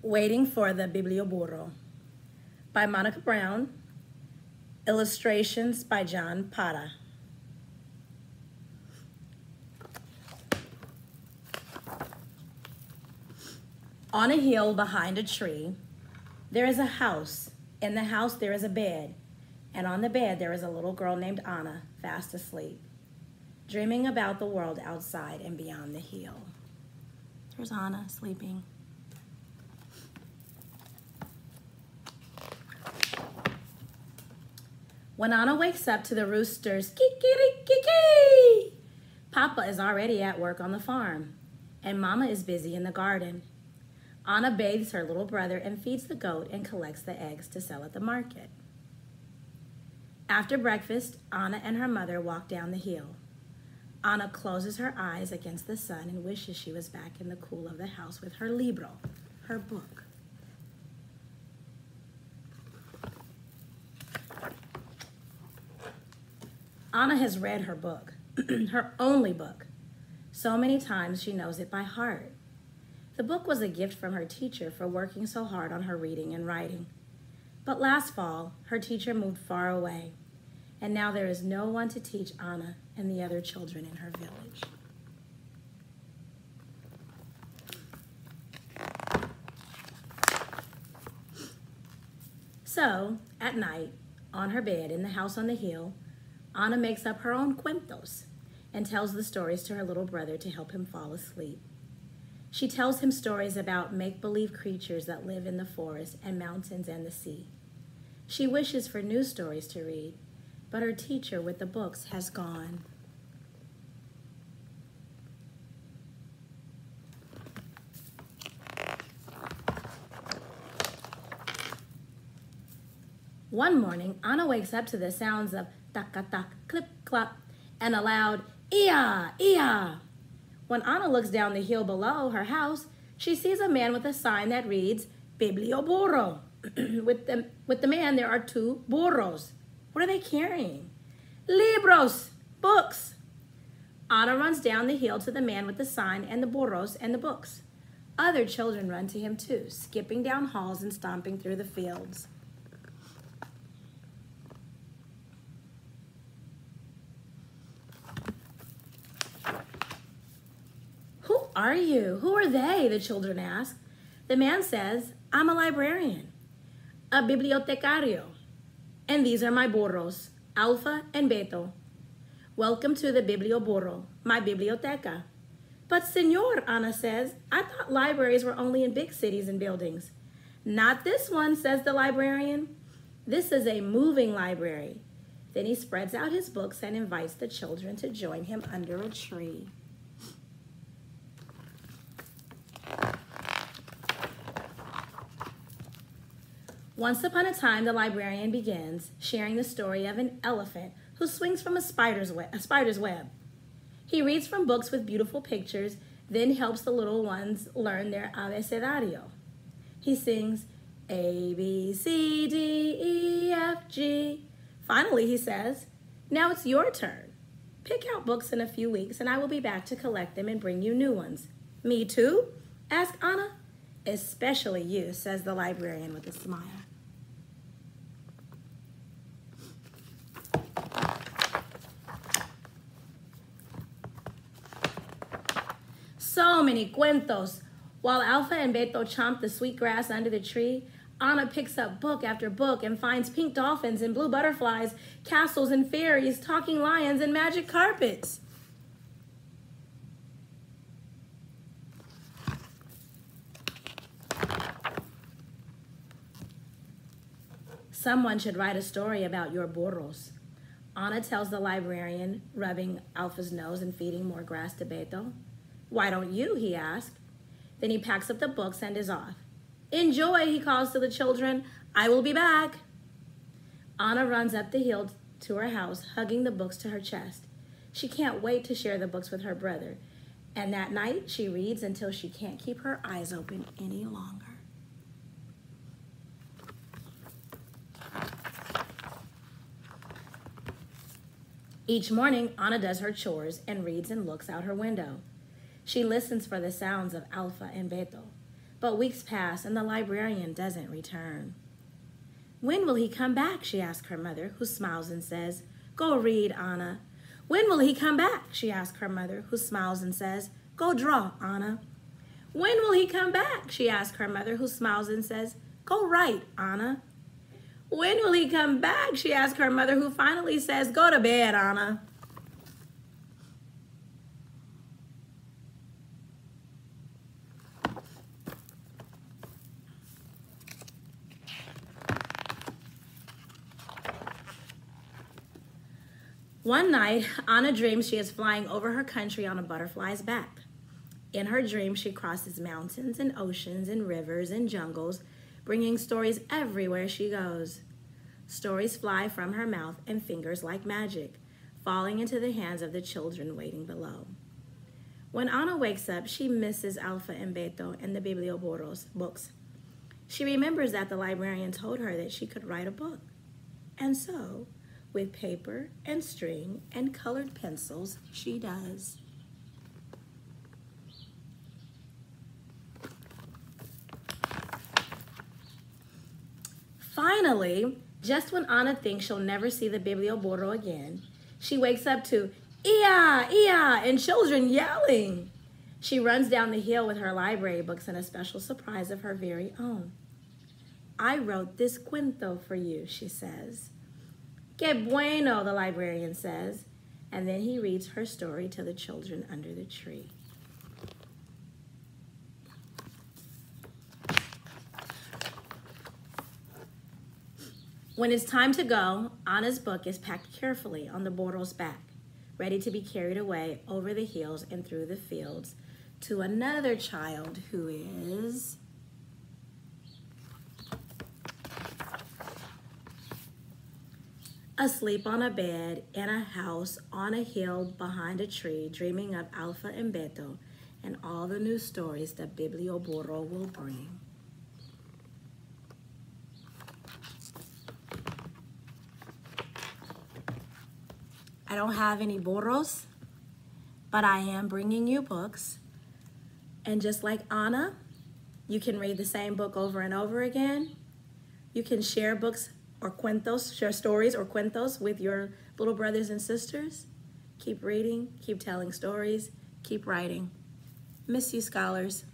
Waiting for the Biblioburro by Monica Brown. Illustrations by John Pata. On a hill behind a tree, there is a house. In the house there is a bed, and on the bed there is a little girl named Anna, fast asleep, dreaming about the world outside and beyond the hill. There's Anna sleeping. When Anna wakes up to the rooster's kikirikiki, Papa is already at work on the farm, and Mama is busy in the garden. Anna bathes her little brother and feeds the goat and collects the eggs to sell at the market. After breakfast, Anna and her mother walk down the hill. Anna closes her eyes against the sun and wishes she was back in the cool of the house with her libro, her book. Anna has read her book, her only book, so many times she knows it by heart. The book was a gift from her teacher for working so hard on her reading and writing. But last fall, her teacher moved far away, and now there is no one to teach Anna and the other children in her village. So, at night, on her bed in the house on the hill, Anna makes up her own cuentos and tells the stories to her little brother to help him fall asleep. She tells him stories about make-believe creatures that live in the forest and mountains and the sea. She wishes for new stories to read, but her teacher with the books has gone. One morning, Anna wakes up to the sounds of tak-a-tak, clip-clop, and a loud "Ia, ia." When Anna looks down the hill below her house, she sees a man with a sign that reads Biblioburro. with the man, there are two burros. What are they carrying? Libros, books. Anna runs down the hill to the man with the sign and the burros and the books. Other children run to him too, skipping down halls and stomping through the fields. Who are you? Who are they? The children ask. The man says, I'm a librarian, a bibliotecario, and these are my burros, Alpha and Beto. Welcome to the Biblioburro, my biblioteca. But senor, Anna says, I thought libraries were only in big cities and buildings. Not this one, says the librarian. This is a moving library. Then he spreads out his books and invites the children to join him under a tree. Once upon a time, the librarian begins sharing the story of an elephant who swings from a spider's web. He reads from books with beautiful pictures, then helps the little ones learn their abecedario. He sings A, B, C, D, E, F, G. Finally, he says, now it's your turn. Pick out books in a few weeks and I will be back to collect them and bring you new ones. Me too? Asked Anna. Especially you, says the librarian with a smile. So many cuentos. While Alpha and Beto chomp the sweet grass under the tree, Anna picks up book after book and finds pink dolphins and blue butterflies, castles and fairies, talking lions and magic carpets. Someone should write a story about your burros. Anna tells the librarian, rubbing Alpha's nose and feeding more grass to Beto. Why don't you, he asked. Then he packs up the books and is off. Enjoy, he calls to the children. I will be back. Anna runs up the hill to her house, hugging the books to her chest. She can't wait to share the books with her brother. And that night, she reads until she can't keep her eyes open any longer. Each morning, Anna does her chores and reads and looks out her window. She listens for the sounds of Alpha and Beto. But weeks pass and the librarian doesn't return. When will he come back? She asks her mother, who smiles and says, Go read, Anna. When will he come back? She asks her mother, who smiles and says, Go draw, Anna. When will he come back? She asks her mother, who smiles and says, Go write, Anna. When will he come back? She asks her mother, who finally says, Go to bed, Anna. One night, Anna dreams she is flying over her country on a butterfly's back. In her dream, she crosses mountains and oceans and rivers and jungles, bringing stories everywhere she goes. Stories fly from her mouth and fingers like magic, falling into the hands of the children waiting below. When Anna wakes up, she misses Alpha and Beto and the Biblioburro's books. She remembers that the librarian told her that she could write a book. And so, with paper and string and colored pencils, she does. Finally, just when Anna thinks she'll never see the Biblioburro again, she wakes up to "Ia! Ia!" and children yelling. She runs down the hill with her library books and a special surprise of her very own. I wrote this cuento for you, she says. Que bueno, the librarian says, and then he reads her story to the children under the tree. When it's time to go, Anna's book is packed carefully on the burro's back, ready to be carried away over the hills and through the fields to another child who is asleep on a bed in a house on a hill behind a tree, dreaming of Alpha and Beto and all the new stories that Biblioburro will bring. I don't have any burros, but I am bringing you books. And just like Anna, you can read the same book over and over again. You can share books or cuentos, share stories or cuentos with your little brothers and sisters. Keep reading, keep telling stories, keep writing. Miss you, scholars.